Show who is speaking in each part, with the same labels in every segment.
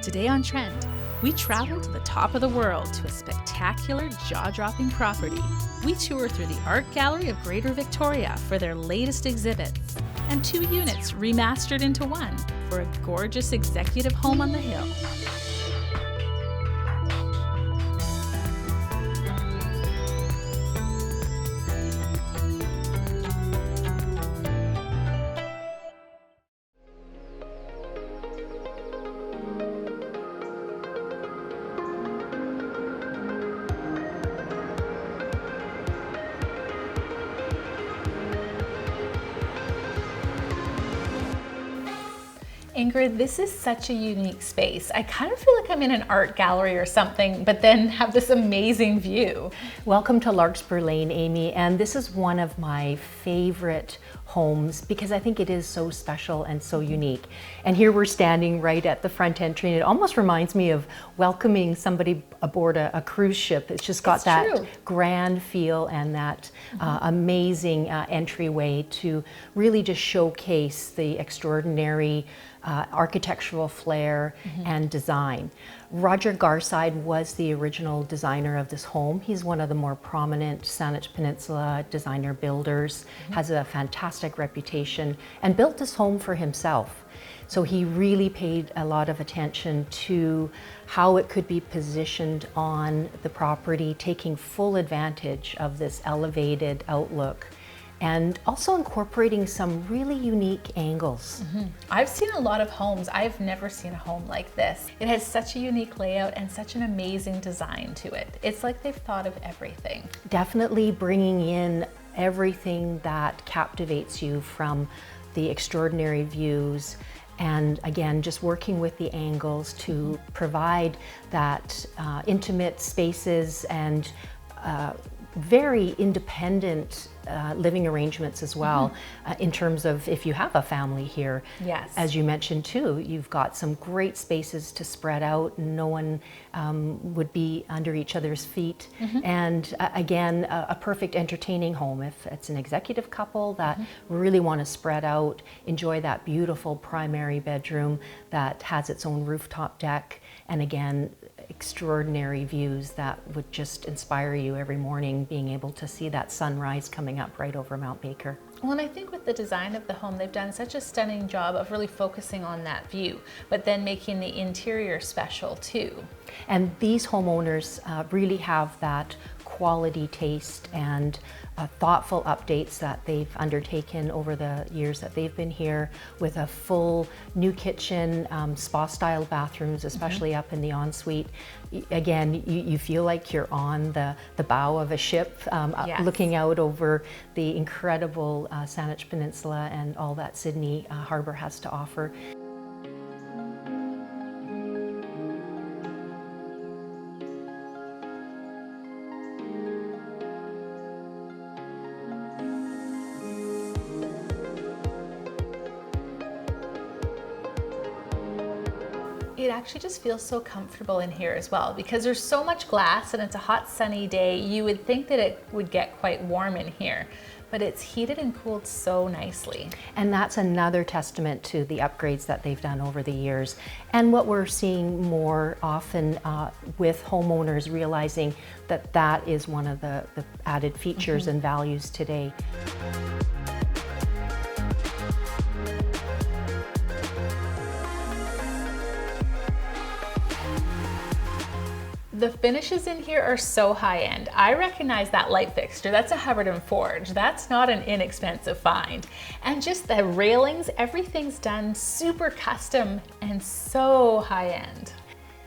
Speaker 1: Today on Trend, we travel to the top of the world to a spectacular, jaw-dropping property. We tour through the Art Gallery of Greater Victoria for their latest exhibits, and 2 units remastered into one for a gorgeous executive home on the hill. Ingrid, this is such a unique space. I kind of feel like I'm in an art gallery or something, but then have this amazing view.
Speaker 2: Welcome to Larkspur Lane, Amy, and this is one of my favorite homes because I think it is so special and so unique. And here we're standing right at the front entry, and it almost reminds me of welcoming somebody aboard a cruise ship. It's just got that grand feel and that amazing entryway to really just showcase the extraordinary architectural flair and design. Roger Garside was the original designer of this home. He's one of the more prominent Saanich Peninsula designer builders, has a fantastic reputation, and built this home for himself. So he really paid a lot of attention to how it could be positioned on the property, taking full advantage of this elevated outlook, and also incorporating some really unique angles.
Speaker 1: I've seen a lot of homes. I've never seen a home like this. It has such a unique layout and such an amazing design to it. It's like they've thought of everything.
Speaker 2: Definitely bringing in everything that captivates you, from the extraordinary views, and again, just working with the angles to provide that intimate spaces and very independent living arrangements as well, in terms of if you have a family here.
Speaker 1: Yes.
Speaker 2: As you mentioned too, you've got some great spaces to spread out. No one would be under each other's feet. And again, a perfect entertaining home if it's an executive couple that really want to spread out, enjoy that beautiful primary bedroom that has its own rooftop deck, and again, extraordinary views that would just inspire you every morning, being able to see that sunrise coming up right over Mount Baker.
Speaker 1: Well, and I think with the design of the home, they've done such a stunning job of really focusing on that view, but then making the interior special too.
Speaker 2: And these homeowners really have that quality taste and thoughtful updates that they've undertaken over the years that they've been here, with a full new kitchen, spa-style bathrooms, especially up in the ensuite. Again, you feel like you're on the bow of a ship, looking out over the incredible Saanich Peninsula and all that Sydney Harbour has to offer.
Speaker 1: It actually just feels so comfortable in here as well, because there's so much glass and it's a hot sunny day. You would think that it would get quite warm in here, but it's heated and cooled so nicely.
Speaker 2: And that's another testament to the upgrades that they've done over the years, and what we're seeing more often with homeowners realizing that that is one of the added features and values today.
Speaker 1: The finishes in here are so high-end. I recognize that light fixture. That's a Hubbard and Forge. That's not an inexpensive find. And just the railings, everything's done super custom and so high-end.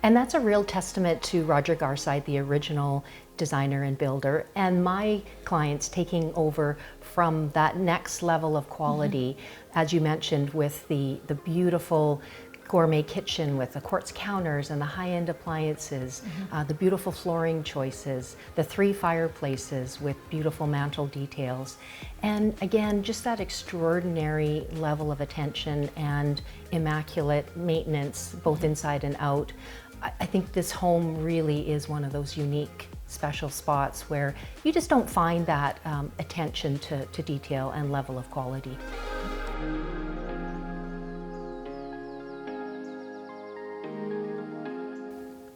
Speaker 2: And that's a real testament to Roger Garside, the original designer and builder, and my clients taking over from that next level of quality, as you mentioned, with the beautiful gourmet kitchen with the quartz counters and the high-end appliances, the beautiful flooring choices, the 3 fireplaces with beautiful mantle details, and again, just that extraordinary level of attention and immaculate maintenance, both inside and out. I think this home really is one of those unique, special spots where you just don't find that attention to detail and level of quality.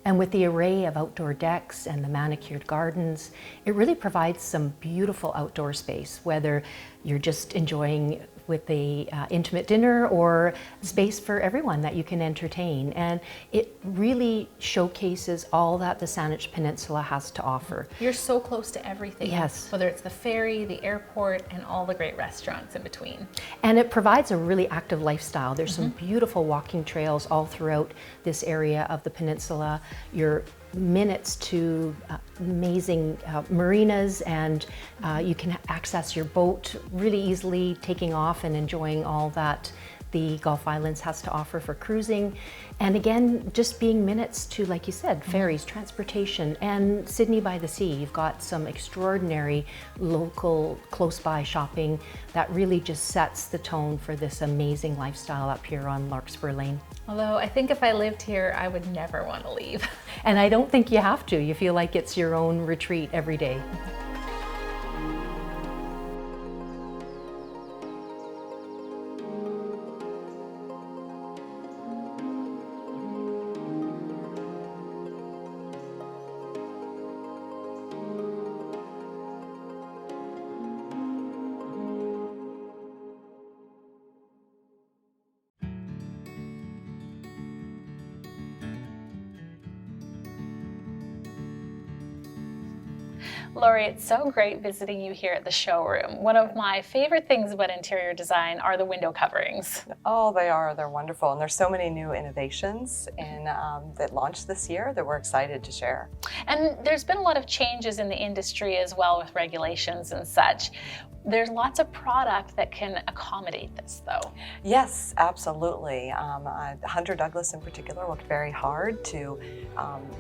Speaker 2: And with the array of outdoor decks and the manicured gardens, it really provides some beautiful outdoor space, whether you're just enjoying with the intimate dinner or space for everyone that you can entertain. And it really showcases all that the Saanich Peninsula has to offer.
Speaker 1: You're so close to everything.
Speaker 2: Yes.
Speaker 1: Whether it's the ferry, the airport, and all the great restaurants in between.
Speaker 2: And it provides a really active lifestyle. There's some beautiful walking trails all throughout this area of the peninsula. You're minutes to amazing marinas, and you can access your boat really easily, taking off and enjoying all that the Gulf Islands has to offer for cruising. And again, just being minutes to, like you said, ferries, transportation, and Sydney by the Sea. You've got some extraordinary local close by shopping that really just sets the tone for this amazing lifestyle up here on Larkspur Lane.
Speaker 1: Although I think if I lived here, I would never want to leave.
Speaker 2: And I don't think you have to. You feel like it's your own retreat every day.
Speaker 1: Lori, it's so great visiting you here at the showroom. One of my favorite things about interior design are the window coverings.
Speaker 3: Oh, they are. They're wonderful. And there's so many new innovations that launched this year that we're excited to share.
Speaker 1: And there's been a lot of changes in the industry as well with regulations and such. There's lots of product that can accommodate this, though.
Speaker 3: Yes, absolutely. Hunter Douglas in particular worked very hard to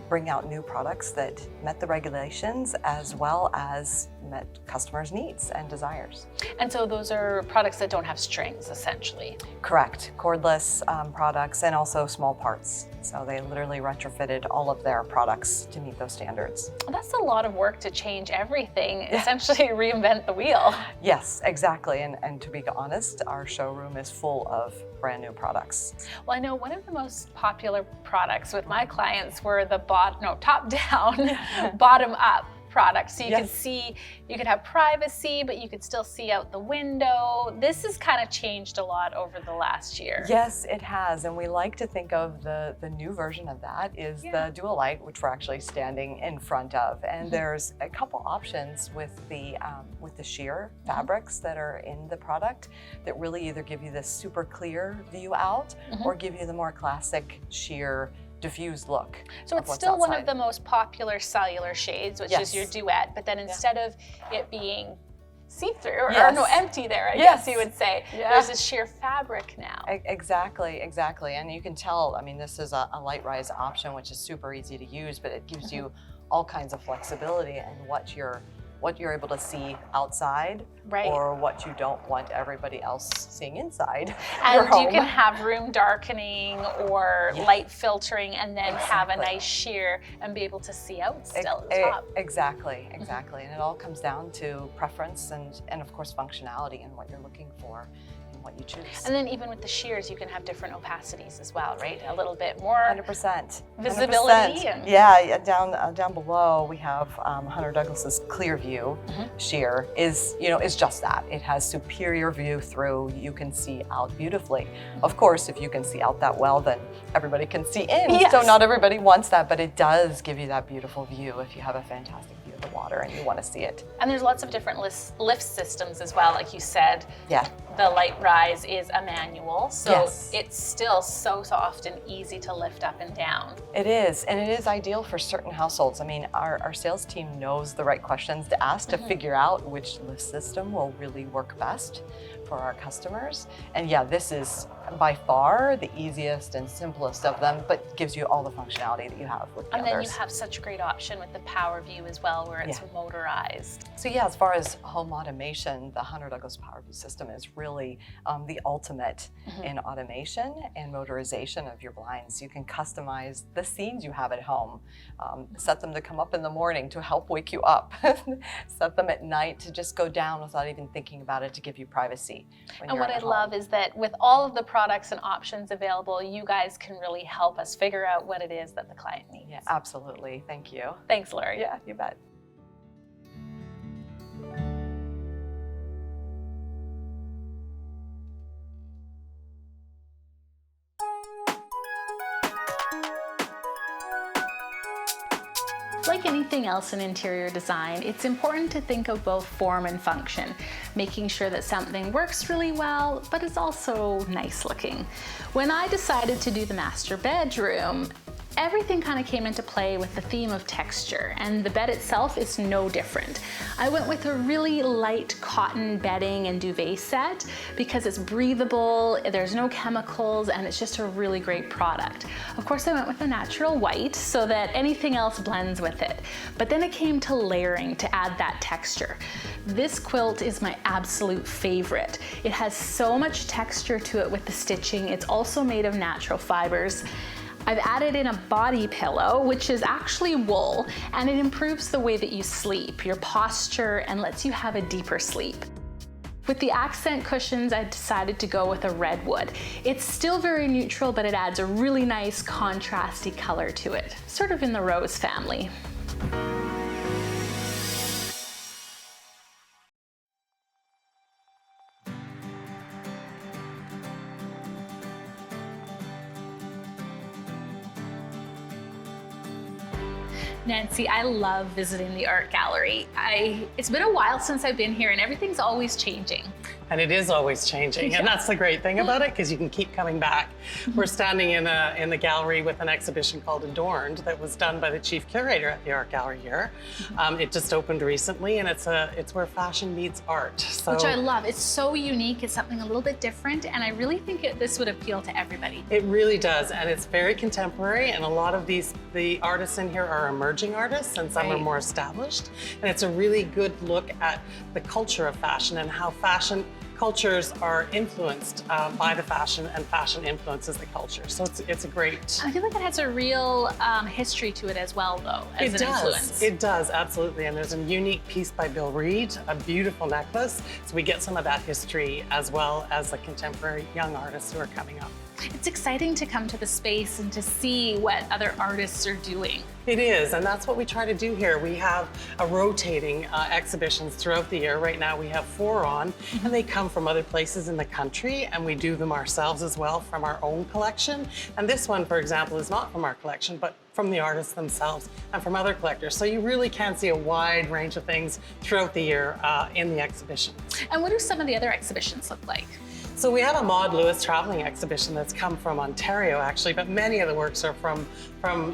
Speaker 3: bring out new products that met the regulations as well as met customers' needs and desires.
Speaker 1: And so those are products that don't have strings, essentially.
Speaker 3: Correct. Cordless products and also small parts. So they literally retrofitted all of their products to meet those standards.
Speaker 1: That's a lot of work to change everything, essentially reinvent the wheel.
Speaker 3: Yes, exactly. And to be honest, our showroom is full of brand new products.
Speaker 1: Well, I know one of the most popular products with my clients were the top down, bottom up products. So you could see, you could have privacy, but you could still see out the window. This has kind of changed a lot over the last year.
Speaker 3: Yes, it has. And we like to think of the new version of that is the dual light, which we're actually standing in front of. And there's a couple options with the sheer fabrics that are in the product that really either give you this super clear view out or give you the more classic sheer diffused look.
Speaker 1: So it's still outside. One of the most popular cellular shades, which is your duet, but then instead of it being see-through or no, empty there, I guess you would say, there's this sheer fabric now.
Speaker 3: Exactly. And you can tell, I mean, this is a light rise option, which is super easy to use, but it gives you all kinds of flexibility and what you're able to see outside or what you don't want everybody else seeing inside your home.
Speaker 1: And you can have room darkening or light filtering and then have a nice sheer and be able to see out still at the top.
Speaker 3: Exactly. And it all comes down to preference and of course functionality and what you're looking for. What you choose.
Speaker 1: And then even with the shears, you can have different opacities as well, right? A little bit more
Speaker 3: 100%.
Speaker 1: visibility.
Speaker 3: 100%. Yeah, down below we have Hunter Douglas's Clear View shear is just that. It has superior view through. You can see out beautifully. Of course, if you can see out that well, then everybody can see in.
Speaker 1: Yes.
Speaker 3: So not everybody wants that, but it does give you that beautiful view if you have a fantastic view of the water and you want to see it.
Speaker 1: And there's lots of different lift systems as well, like you said.
Speaker 3: Yeah.
Speaker 1: The light rise is a manual, so it's still so soft and easy to lift up and down.
Speaker 3: It is, and it is ideal for certain households. I mean, our sales team knows the right questions to ask to figure out which lift system will really work best for our customers. And yeah, this is by far the easiest and simplest of them, but gives you all the functionality that you have with the others.
Speaker 1: And then you have such a great option with the Power View as well, where it's motorized.
Speaker 3: So yeah, as far as home automation, the Hunter Douglas Power View system is really really the ultimate in automation and motorization of your blinds. You can customize the scenes you have at home, set them to come up in the morning to help wake you up, set them at night to just go down without even thinking about it, to give you privacy.
Speaker 4: And what I love is that with all of the products and options available, you guys can really help us figure out what it is that the client needs.
Speaker 3: Yeah, absolutely. Thank you.
Speaker 4: Thanks, Lori.
Speaker 3: Yeah, you bet.
Speaker 4: Like anything else in interior design, it's important to think of both form and function, making sure that something works really well, but is also nice looking. When I decided to do the master bedroom, everything kind of came into play with the theme of texture, and the bed itself is no different. I went with a really light cotton bedding and duvet set because it's breathable, there's no chemicals, and it's just a really great product. Of course, I went with a natural white so that anything else blends with it. But then it came to layering to add that texture. This quilt is my absolute favorite. It has so much texture to it with the stitching. It's also made of natural fibers. I've added in a body pillow, which is actually wool, and it improves the way that you sleep, your posture, and lets you have a deeper sleep. With the accent cushions, I decided to go with a redwood. It's still very neutral, but it adds a really nice contrasty color to it, sort of in the rose family. Nancy, I love visiting the art gallery. It's been a while since I've been here, and everything's always changing.
Speaker 5: And it is always changing, and that's the great thing about it, because you can keep coming back. We're standing in the gallery with an exhibition called Adorned that was done by the chief curator at the art gallery here. It just opened recently, and it's where fashion meets art. So,
Speaker 4: which I love. It's so unique. It's something a little bit different, and I really think this would appeal to everybody.
Speaker 5: It really does, and it's very contemporary, and a lot of the artists in here are emerging artists, and some are more established. And it's a really good look at the culture of fashion and how fashion cultures are influenced by the fashion, and fashion influences the culture. So it's a great...
Speaker 4: I feel like it has a real history to it as well, though, as an influence.
Speaker 5: It does, absolutely. And there's a unique piece by Bill Reed, a beautiful necklace. So we get some of that history as well as the contemporary young artists who are coming up.
Speaker 4: It's exciting to come to the space and to see what other artists are doing.
Speaker 5: It is, and that's what we try to do here. We have a rotating exhibitions throughout the year. Right now we have 4 on, and they come from other places in the country, and we do them ourselves as well from our own collection. And this one, for example, is not from our collection, but from the artists themselves and from other collectors. So you really can see a wide range of things throughout the year in the exhibition.
Speaker 4: And what do some of the other exhibitions look like?
Speaker 5: So we have a Maud Lewis traveling exhibition that's come from Ontario, actually, but many of the works are from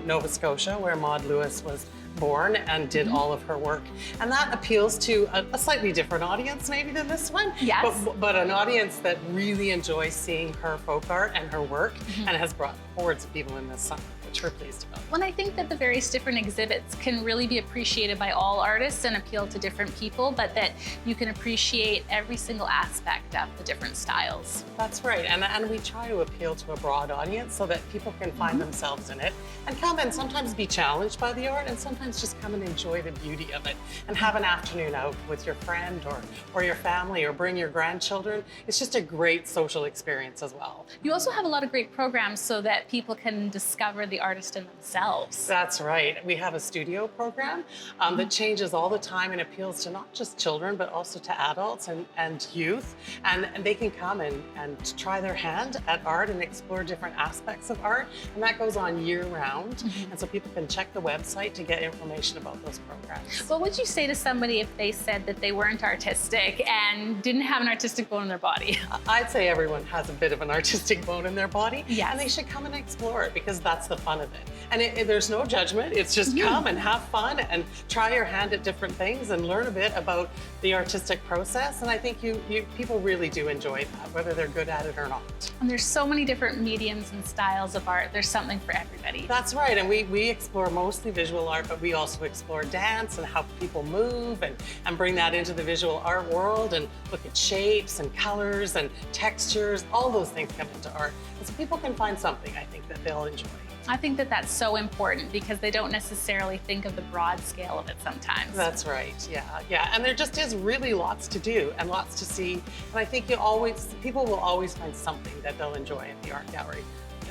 Speaker 5: Nova Scotia, where Maud Lewis was born and did all of her work. And that appeals to a slightly different audience maybe than this one.
Speaker 4: Yes.
Speaker 5: But an audience that really enjoys seeing her folk art and her work, and has brought hordes of people in this summer, which we're pleased about.
Speaker 4: Well, I think that the various different exhibits can really be appreciated by all artists and appeal to different people, but that you can appreciate every single aspect of the different styles.
Speaker 5: That's right, and we try to appeal to a broad audience so that people can find themselves in it and come and sometimes be challenged by the art, and sometimes just come and enjoy the beauty of it and have an afternoon out with your friend or your family, or bring your grandchildren. It's just a great social experience as well.
Speaker 4: You also have a lot of great programs so that people can discover the artist in themselves.
Speaker 5: That's right. We have a studio program that changes all the time and appeals to not just children, but also to adults and youth. And they can come and try their hand at art and explore different aspects of art. And that goes on year-round. And so people can check the website to get information about those programs.
Speaker 4: What would you say to somebody if they said that they weren't artistic and didn't have an artistic bone in their body?
Speaker 5: I'd say everyone has a bit of an artistic bone in their body.
Speaker 4: Yes.
Speaker 5: And they should come and explore it, because that's the fun of it. And there's no judgment. It's just come and have fun and try your hand at different things and learn a bit about the artistic process. And I think people really do enjoy that, whether they're good at it or not.
Speaker 4: And there's so many different mediums and styles of art. There's something for everybody.
Speaker 5: That's right. And we explore mostly visual art, but we also explore dance and how people move and bring that into the visual art world and look at shapes and colors and textures. All those things come into art. And so people can find something, I think, that they'll enjoy.
Speaker 4: I think that that's so important because they don't necessarily think of the broad scale of it sometimes.
Speaker 5: That's right, yeah. And there just is really lots to do and lots to see. And I think people will always find something that they'll enjoy at the art gallery.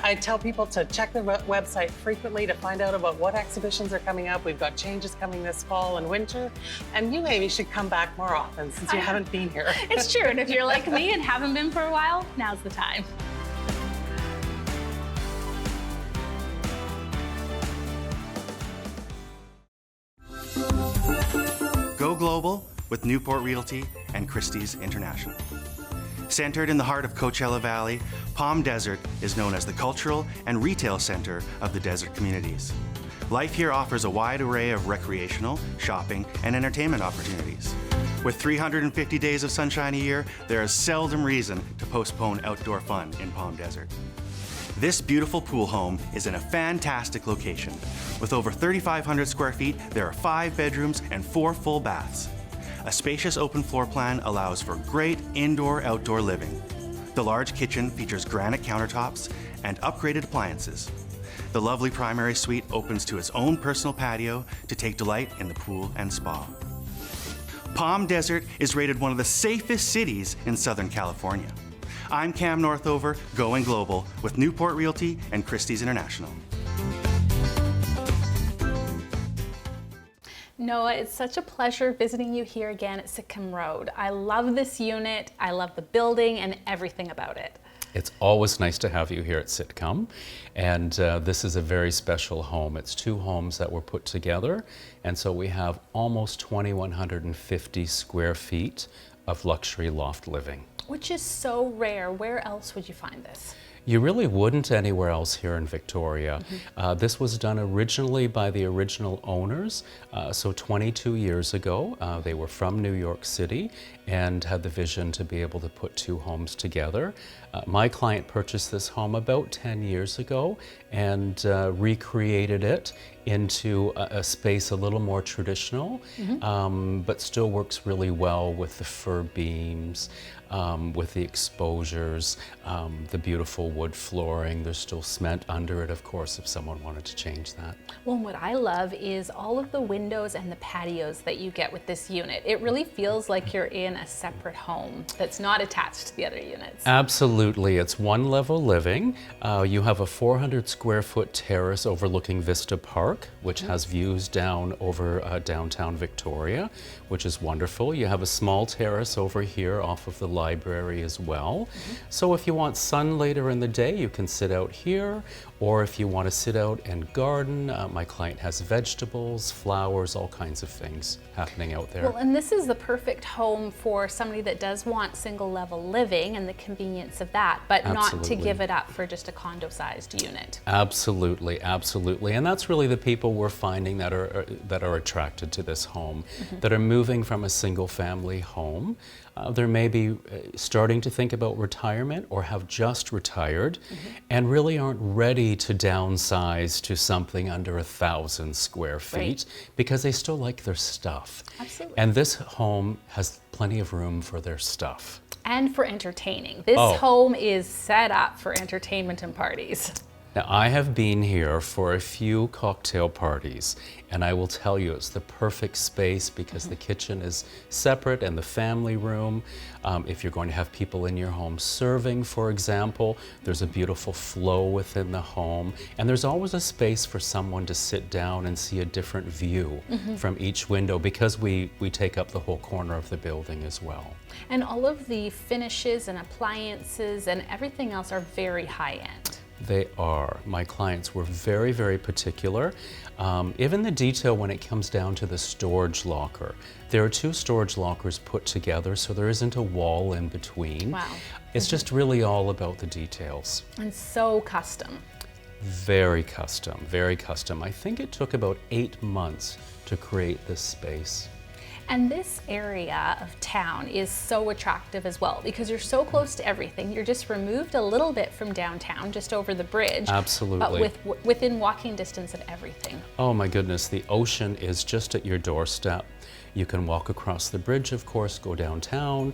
Speaker 5: I tell people to check the website frequently to find out about what exhibitions are coming up. We've got changes coming this fall and winter. And you, Amy, should come back more often since you haven't been here.
Speaker 4: It's true, and if you're like me and haven't been for a while, now's the time.
Speaker 6: Go global with Newport Realty and Christie's International. Centered in the heart of Coachella Valley, Palm Desert is known as the cultural and retail center of the desert communities. Life here offers a wide array of recreational, shopping, and entertainment opportunities. With 350 days of sunshine a year, there is seldom reason to postpone outdoor fun in Palm Desert. This beautiful pool home is in a fantastic location. With over 3,500 square feet, there are 5 bedrooms and 4 full baths. A spacious open floor plan allows for great indoor-outdoor living. The large kitchen features granite countertops and upgraded appliances. The lovely primary suite opens to its own personal patio to take delight in the pool and spa. Palm Desert is rated one of the safest cities in Southern California. I'm Cam Northover, going global with Newport Realty and Christie's International.
Speaker 4: Noah, it's such a pleasure visiting you here again at Sitcom Road. I love this unit, I love the building and everything about it.
Speaker 7: It's always nice to have you here at Sitcom, and this is a very special home. It's 2 homes that were put together, and so we have almost 2,150 square feet of luxury loft living.
Speaker 4: Which is so rare. Where else would you find this?
Speaker 7: You really wouldn't anywhere else here in Victoria. This was done originally by the original owners, so 22 years ago. They were from New York City and had the vision to be able to put 2 homes together. My client purchased this home about 10 years ago and recreated it into a space a little more traditional, but still works really well with the fir beams, with the exposures, the beautiful wood flooring. There's still cement under it, of course, if someone wanted to change that.
Speaker 4: Well, what I love is all of the windows and the patios that you get with this unit. It really feels like you're in a separate home that's not attached to the other units.
Speaker 7: Absolutely. It's one level living. You have a 400 square foot terrace overlooking Vista Park, which has views down over downtown Victoria, which is wonderful. You have a small terrace over here off of the library as well. So if you want sun later in the day, you can sit out here, or if you want to sit out and garden, my client has vegetables, flowers, all kinds of things happening out there.
Speaker 4: Well, and this is the perfect home for somebody that does want single level living and the convenience of that, but not to give it up for just a condo-sized unit.
Speaker 7: Absolutely, absolutely. And that's really the people we're finding that are attracted to this home, that are moving from a single family home. They're maybe starting to think about retirement or have just retired and really aren't ready to downsize to something under 1,000 square feet because they still like their stuff.
Speaker 4: Absolutely.
Speaker 7: And this home has plenty of room for their stuff.
Speaker 4: And for entertaining. This home is set up for entertainment and parties.
Speaker 7: Now, I have been here for a few cocktail parties, and I will tell you it's the perfect space because the kitchen is separate and the family room. If you're going to have people in your home serving, for example, there's a beautiful flow within the home, and there's always a space for someone to sit down and see a different view from each window because we take up the whole corner of the building as well.
Speaker 4: And all of the finishes and appliances and everything else are very high-end.
Speaker 7: They are. My clients were very, very particular. Even the detail when it comes down to the storage locker. There are 2 storage lockers put together, so there isn't a wall in between.
Speaker 4: Wow.
Speaker 7: It's just really all about the details.
Speaker 4: And so custom.
Speaker 7: Very custom, very custom. I think it took about 8 months to create this space.
Speaker 4: And this area of town is so attractive as well because you're so close to everything. You're just removed a little bit from downtown, just over the bridge.
Speaker 7: Absolutely.
Speaker 4: But within walking distance of everything.
Speaker 7: Oh my goodness, the ocean is just at your doorstep. You can walk across the bridge, of course, go downtown,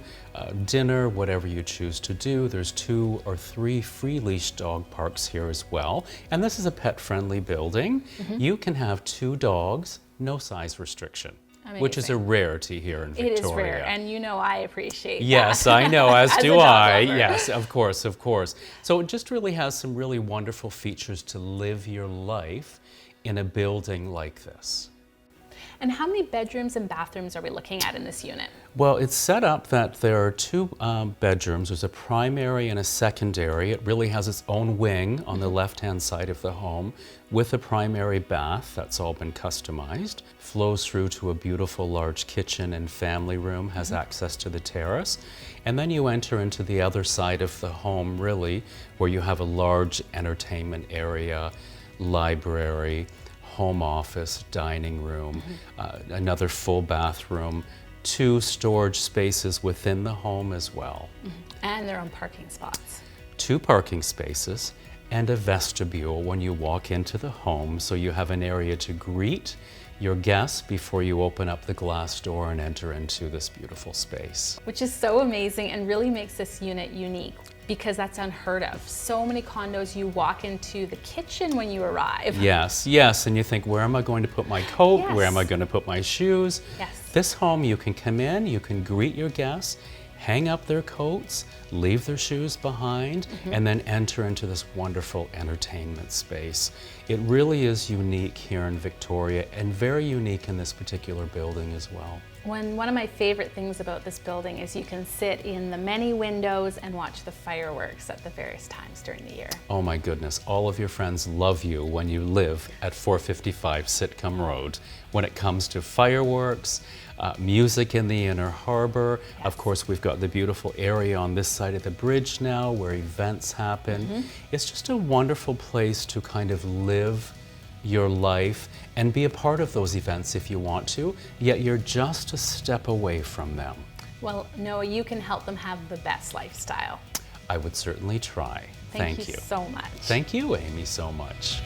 Speaker 7: dinner, whatever you choose to do. There's 2 or 3 free leash dog parks here as well. And this is a pet-friendly building. You can have 2 dogs, no size restriction.
Speaker 4: Amazing.
Speaker 7: Which is a rarity here in Victoria.
Speaker 4: It is rare, and you know I appreciate
Speaker 7: yes,
Speaker 4: that.
Speaker 7: I know, as
Speaker 4: As
Speaker 7: do
Speaker 4: a dog
Speaker 7: I.
Speaker 4: lover.
Speaker 7: Yes, of course, of course. So it just really has some really wonderful features to live your life in a building like this.
Speaker 4: And how many bedrooms and bathrooms are we looking at in this unit?
Speaker 7: Well, it's set up that there are 2 bedrooms. There's a primary and a secondary. It really has its own wing on the left-hand side of the home with a primary bath. That's all been customized. Flows through to a beautiful large kitchen and family room, has access to the terrace. And then you enter into the other side of the home, really, where you have a large entertainment area, library, home office, dining room, another full bathroom, 2 storage spaces within the home as well.
Speaker 4: And their own parking spots.
Speaker 7: 2 parking spaces and a vestibule when you walk into the home, so you have an area to greet your guests before you open up the glass door and enter into this beautiful space.
Speaker 4: Which is so amazing and really makes this unit unique because that's unheard of. So many condos, you walk into the kitchen when you arrive.
Speaker 7: Yes, yes, and you think, where am I going to put my coat?
Speaker 4: Yes.
Speaker 7: Where am I going to put my shoes?
Speaker 4: Yes.
Speaker 7: This home, you can come in, you can greet your guests, hang up their coats, leave their shoes behind, and then enter into this wonderful entertainment space. It really is unique here in Victoria and very unique in this particular building as well.
Speaker 4: One of my favorite things about this building is you can sit in the many windows and watch the fireworks at the various times during the year.
Speaker 7: Oh my goodness, all of your friends love you when you live at 455 Sitcombe Road. When it comes to fireworks, music in the inner harbor, of course we've got the beautiful area on this side of the bridge now where events happen. It's just a wonderful place to kind of live your life and be a part of those events if you want to, yet you're just a step away from them.
Speaker 4: Well, Noah, you can help them have the best lifestyle.
Speaker 7: I would certainly try.
Speaker 4: Thank you so much.
Speaker 7: Thank you, Amy, so much.